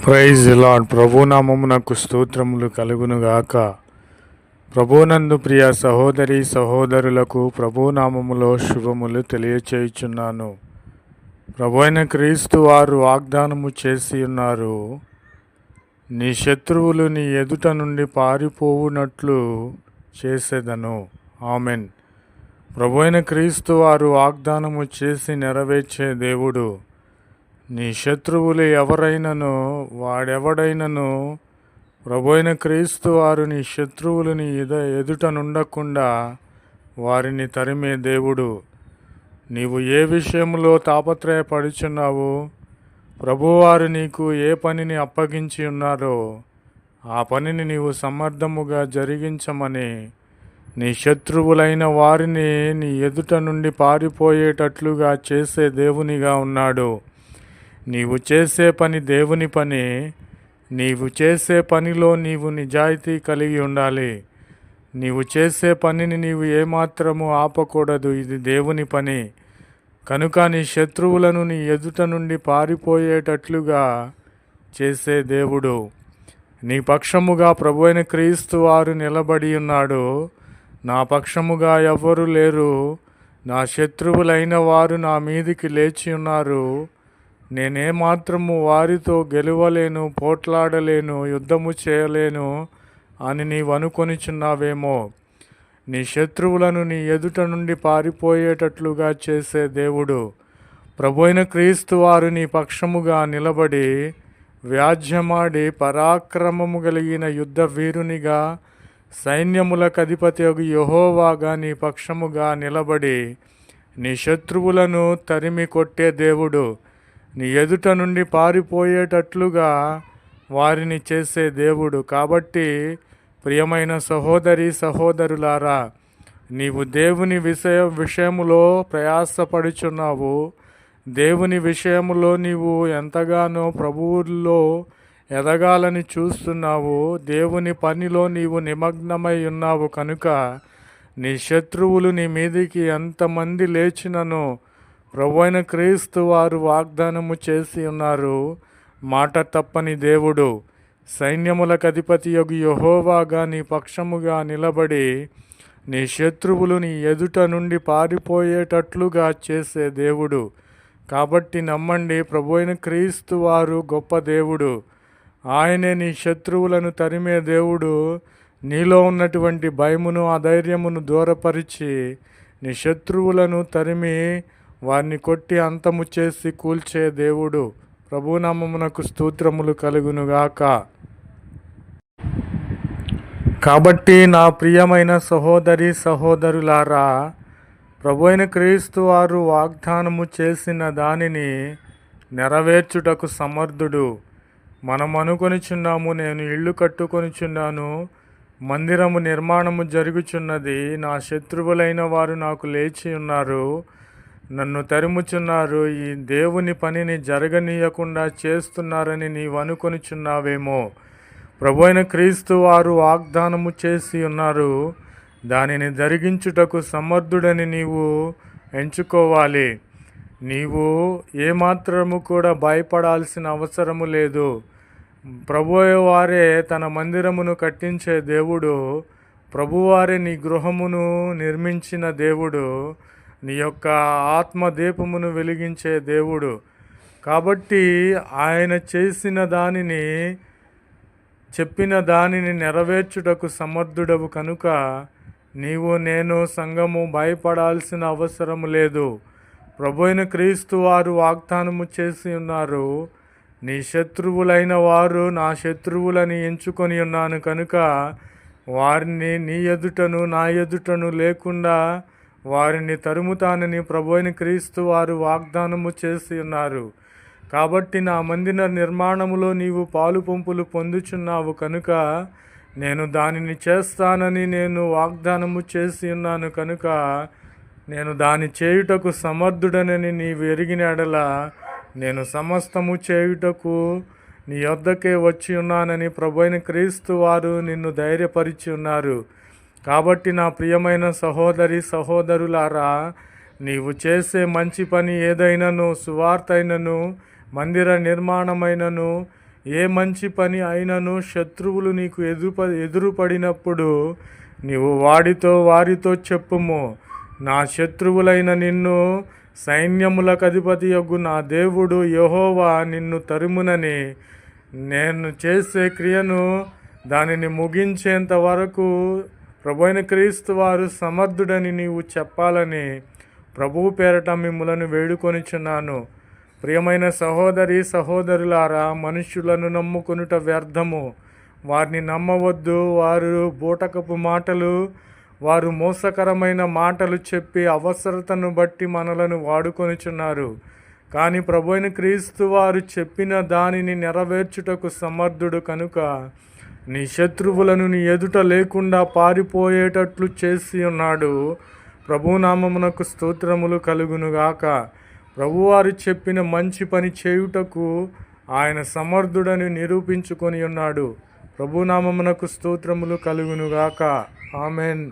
Praise lord. ప్రభునామమునకు స్తోత్రములు కలుగునుగాక. ప్రభునందు ప్రియ సహోదరి సహోదరులకు ప్రభునామములో శుభములు తెలియచేయుచున్నాను. ప్రభు అయిన క్రీస్తు వారు వాగ్దానము చేసి ఉన్నారు, నీ శత్రువులు నీ ఎదుట నుండి పారిపోవునట్లు చేసేదను. ఆమెన్. ప్రభు అయిన క్రీస్తు వారు వాగ్దానము చేసి నెరవేర్చే దేవుడు. నీ శత్రువులు ఎవరైనను వాడెవడైనను ప్రభు అయిన క్రీస్తు వారు నీ శత్రువులు నీ ఎదుట నుండకుండా వారిని తరిమే దేవుడు. నీవు ఏ విషయంలో తాపత్రయపడుచున్నావు, ప్రభువారు నీకు ఏ పనిని అప్పగించి ఉన్నారో ఆ పనిని నీవు సమర్థముగా జరిగించమని నీ శత్రువులైన వారిని నీ ఎదుట నుండి పారిపోయేటట్లుగా చేసే దేవునిగా ఉన్నాడు. నీవు చేసే పని దేవుని పని. నీవు చేసే పనిలో నీవు నిజాయితీ కలిగి ఉండాలి. నీవు చేసే పనిని నీవు ఏమాత్రము ఆపకూడదు. ఇది దేవుని పని కనుక నీ శత్రువులను నీ ఎదుట నుండి పారిపోయేటట్లుగా చేసే దేవుడు. నీ పక్షముగా ప్రభు అయిన క్రీస్తు వారు నిలబడి ఉన్నాడు. నా పక్షముగా ఎవ్వరూ లేరు. నా శత్రువులైన వారు నా మీదికి లేచి ఉన్నారు. నేనేమాత్రము వారితో గెలవలేను, పోట్లాడలేను, యుద్ధము చేయలేను అని నీవు అనుకొనిచున్నావేమో. నీ శత్రువులను నీ ఎదుట నుండి పారిపోయేటట్లుగా చేసే దేవుడు ప్రభు అయిన క్రీస్తు వారు నీ పక్షముగా నిలబడి వ్యాజ్యమాడి పరాక్రమము కలిగిన యుద్ధ వీరునిగా సైన్యములకు అధిపతి యెహోవాగా నీ పక్షముగా నిలబడి నీ శత్రువులను తరిమి కొట్టే దేవుడు. నీ ఎదుట నుండి పారిపోయేటట్లుగా వారిని చేసే దేవుడు. కాబట్టి ప్రియమైన సహోదరి సహోదరులారా, నీవు దేవుని విషయములో ప్రయాసపడుచున్నావు. దేవుని విషయములో నీవు ఎంతగానో ప్రభువుల్లో ఎదగాలని చూస్తున్నావు. దేవుని పనిలో నీవు నిమగ్నమై ఉన్నావు కనుక నీ శత్రువులు నీ మీదికి ఎంతమంది లేచినను ప్రభు అయిన క్రీస్తు వారు వాగ్దానము చేసి ఉన్నారు. మాట తప్పని దేవుడు, సైన్యములకు అధిపతి యెహోవాగా నీ పక్షముగా నిలబడి నీ శత్రువులు నీ ఎదుట నుండి పారిపోయేటట్లుగా చేసే దేవుడు. కాబట్టి నమ్మండి, ప్రభు అయిన క్రీస్తు వారు గొప్ప దేవుడు. ఆయనే నీ శత్రువులను తరిమే దేవుడు. నీలో ఉన్నటువంటి భయమును అధైర్యమును దూరపరిచి నీ శత్రువులను తరిమి వారిని కొట్టి అంతము చేసి కూల్చే దేవుడు. ప్రభునామమునకు స్తోత్రములు కలుగునుగాక. కాబట్టి నా ప్రియమైన సహోదరి సహోదరులారా, ప్రభు అయిన క్రీస్తు వారు వాగ్దానము చేసిన దానిని నెరవేర్చుటకు సమర్థుడు. మనం అనుకొనిచున్నాము, నేను ఇల్లు కట్టుకొనిచున్నాను, మందిరము నిర్మాణము జరుగుచున్నది, నా శత్రువులైన వారు నాకు లేచి ఉన్నారు, నన్ను తరుముచున్నారు, ఈ దేవుని పనిని జరగనీయకుండా చేస్తున్నారని నీవు అనుకొనిచున్నావేమో. ప్రభు అయిన క్రీస్తు వారు వాగ్దానము చేసి ఉన్నారు. దానిని జరిగించుటకు సమర్థుడని నీవు ఎంచుకోవాలి. నీవు ఏమాత్రము కూడా భయపడాల్సిన అవసరము లేదు. ప్రభువు వారే తన మందిరమును కట్టించే దేవుడు. ప్రభువారే నీ గృహమును నిర్మించిన దేవుడు. నీ యొక్క ఆత్మదీపమును వెలిగించే దేవుడు. కాబట్టి ఆయన చేసిన దానిని, చెప్పిన దానిని నెరవేర్చుటకు సమర్థుడవు కనుక నీవు, నేను, సంఘము భయపడాల్సిన అవసరం లేదు. ప్రభు అయిన క్రీస్తు వారు వాగ్దానము చేసి ఉన్నారు, నీ శత్రువులైన వారు నా శత్రువులని ఎంచుకొని ఉన్నాను కనుక వారిని నీ ఎదుటను నా ఎదుటను లేకుండా వారిని తరుముతానని ప్రభు అయిన క్రీస్తు వారు వాగ్దానము చేసి ఉన్నారు. కాబట్టి నా మందిర నిర్మాణములో నీవు పాలు పంపులు పొందుచున్నావు కనుక నేను దానిని చేస్తానని నేను వాగ్దానము చేసి ఉన్నాను కనుక నేను దాని చేయుటకు సమర్థుడనని నీవు ఎరిగిన ఎడల నేను సమస్తము చేయుటకు నీ యొద్దకే వచ్చి ఉన్నానని ప్రభు అయిన క్రీస్తు వారు నిన్ను ధైర్యపరిచి ఉన్నారు. కాబట్టి నా ప్రియమైన సహోదరి సహోదరులారా, నీవు చేసే మంచి పని ఏదైనాను, సువార్త అయినను, మందిర నిర్మాణమైనను, ఏ మంచి పని అయినను శత్రువులు నీకు ఎదురుపడినప్పుడు నీవు వారితో చెప్పుము, నా శత్రువులైన నిన్ను సైన్యములకు అధిపతియగు నా దేవుడు యెహోవా నిన్ను తరుమునని, నేను చేసే క్రియను దానిని ముగించేంత వరకు ప్రభువైన క్రీస్తు వారు సమర్థుడని నీవు చెప్పాలని ప్రభువు పేరట మిమ్ములను వేడుకొనిచున్నాను. ప్రియమైన సహోదరి సహోదరులారా, మనుష్యులను నమ్ముకొనుట వ్యర్థము. వారిని నమ్మవద్దు. వారు బూటకపు మాటలు, వారు మోసకరమైన మాటలు చెప్పి అవసరతను బట్టి మనలను వాడుకొనిచున్నారు. కానీ ప్రభువైన క్రీస్తు వారు చెప్పిన దానిని నెరవేర్చుటకు సమర్థుడు కనుక నీ శత్రువులను నీ ఎదుట లేకుండా పారిపోయేటట్లు చేసి ఉన్నాడు. ప్రభునామమునకు స్తోత్రములు కలుగునుగాక. ప్రభువారు చెప్పిన మంచి పని చేయుటకు ఆయన సమర్థుడని నిరూపించుకొని ఉన్నాడు. ప్రభునామమునకు స్తోత్రములు కలుగునుగాక. ఆమెన్.